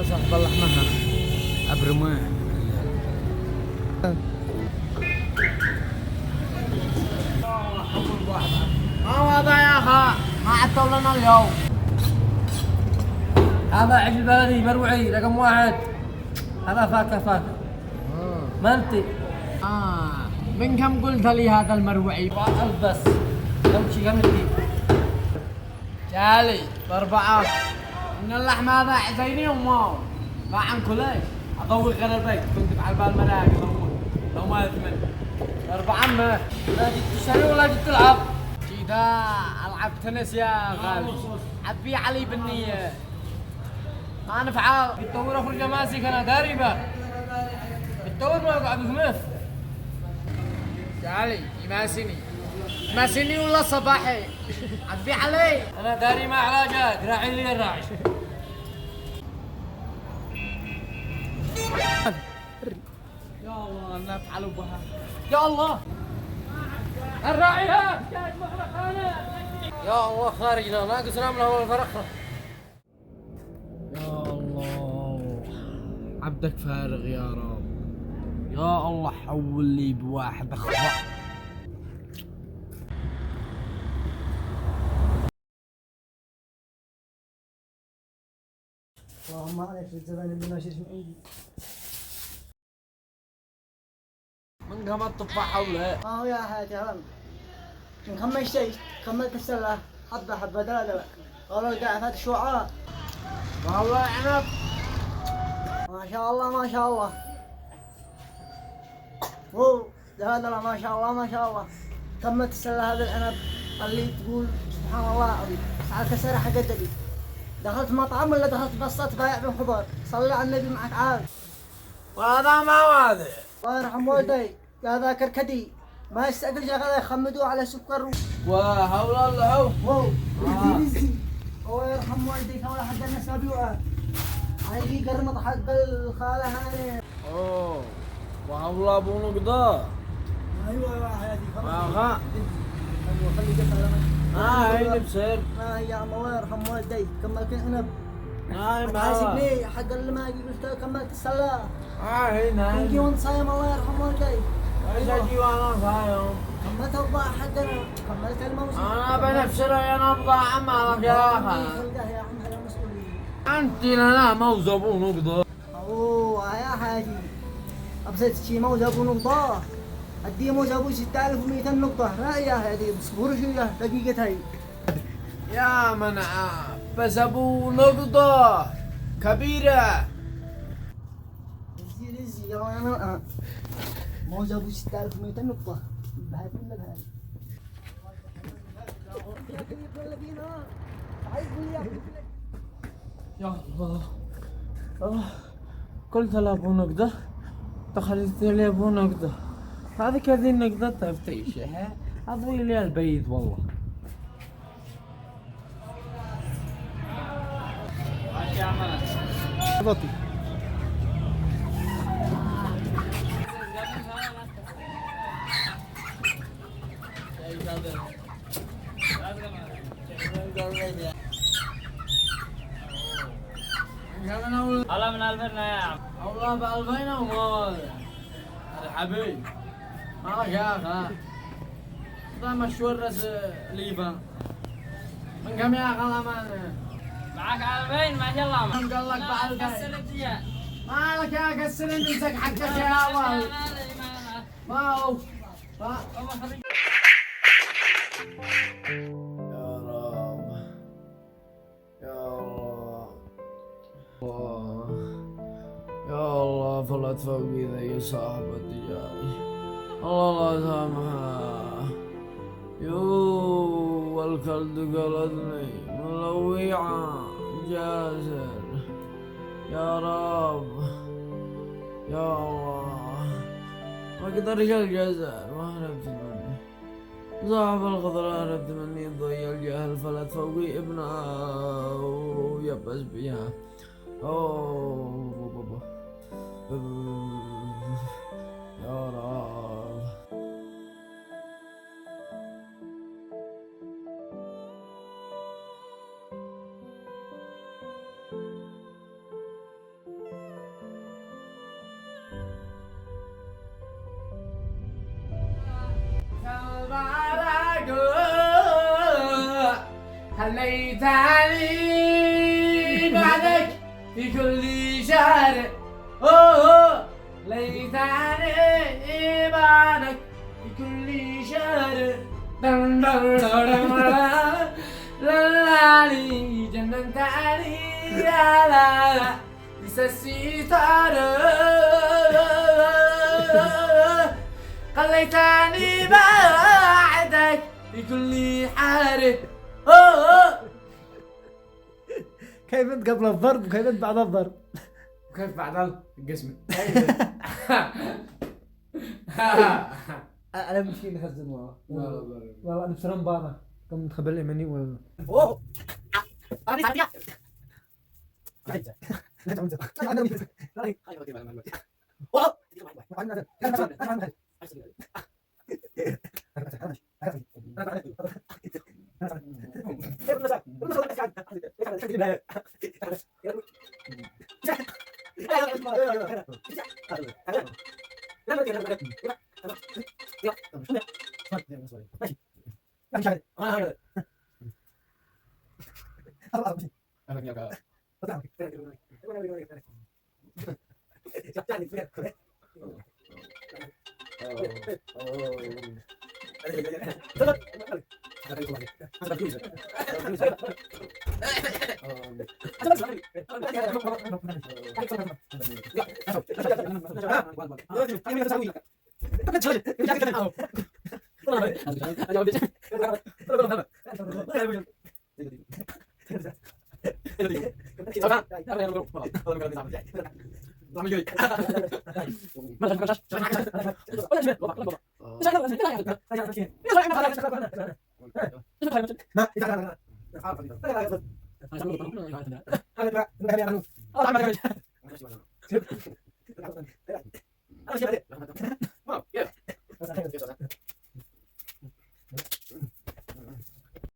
صاحب اللحمة أبرمه ما واضح يا أخا ما عطل لنا اليوم. هذا عجل بلدي مروعي رقم 1. هذا فاكهة ما أنت من كم قلت لي هذا المروعي؟ بس لو شي كم تجيب جالي ب4 إن اللحمة هذا زيني وما ما عنكو ليش أضوي غير البيت كنت على بال مراقب لو ما يثمن 4 ما لا جيت تشتري ولا جيت تلعب كذا ألعب تنس يا غالي عبي علي بالنية ما نفعل بالدور أخرج ماسك أنا داربة بالدور ما أقعد بخمف جالي يماسني ولا صباحي عبي علي أنا داري ما علاجات راعي لي الراعي يا الله نفعل بها يا الله الراعي ها يا الله خارجنا ناقص نعمل هو الفرخة يا الله عبدك فارغ يا رب يا الله حول لي بواحد اخضر اللهم عليك الزبائن اللي ماشيش من عندي. من قام الطفاحة ولا ما هو يا حياتي هرم من خمس شيء كملت السلة حبة دلدلة قالوا قاعد فات شعاع والله عنب ما شاء الله ما شاء الله هو دلدلة ما شاء الله ما شاء الله كملت السلة هذا العنب اللي تقول سبحان الله العظيم على كسر حق الدبي دخلت مطعم ولا دخلت بسطة بايع بن خضار صلي على النبي معك عاد وهذا ما واضح الله يرحم والدي هذا كركدي ما يستقل شغله يخمدوه على سكر وهول الله هو رزي الله يرحم والديك ولا حق الناس ابيوعه هاي قرمط حق الخاله هاني اوه وهول ابو نقضة ايوه يا حياتي اها ايوه خلي قفل هاي بصير يا عم الله يرحم والديك كملت عنب هاي ما حاسبني حق اللي ما قلت كملت السلة هاي نجي ناي وانت صايم الله يرحم والديك ايش اجي وانا صايم كملت الضاع حقنا كملت الموسم انا بنفسر انا بضاعة مالك يا اخي خلقه يا عم على مسؤولية انت لنا موز ابو نقضة اوه يا حاجي ابسط شي موز ابو نقطة ادي موز ابو 6200 نقطة لا يا هذه اصبر شوية دقيقة هاي يا منع بس ابو نقضة كبيرة رزي يا انا موز ابو 6200 نقطة بهاي ولا بهاي يا الله قلت له ابو نقدة دخلت لي ابو نقدة هذه كذي النقدة تفتيشها اضوي لي البيت والله بطي الله من الفرنا يا عم والله ب2000 ومال الحبيب يا اخي ده مشوار راس ليفا من كم يا اخي الامانه معك 2000 ما شاء الله من قال لك بعد كسرت يا مالك يا كسر امسك حقك يا ولد ما هو يا الله فلت فوقي ذي صاحبتي جاي الله لا سامحها يو والكلد قلدني ملويعة جاسر يا رب يا الله ما قدرش الجزر ما هربت مني صاحب الخضر هربت مني ضي الجهل فلت فوقي ابنها ويبس بيها أوه بابا يا رب ليتني بعدك في كل شهر أوه ليتني بعدك في كل شهر دن دن دن لالي جننتني يا لا لا لسه خليتني بعدك في كل حارة كيف انت قبل الضرب وكيف انت بعد الضرب؟ كيف بعد القسم انا مشي نخزن ورا والله انا بسلام بانا كم تخبر اليمني ولا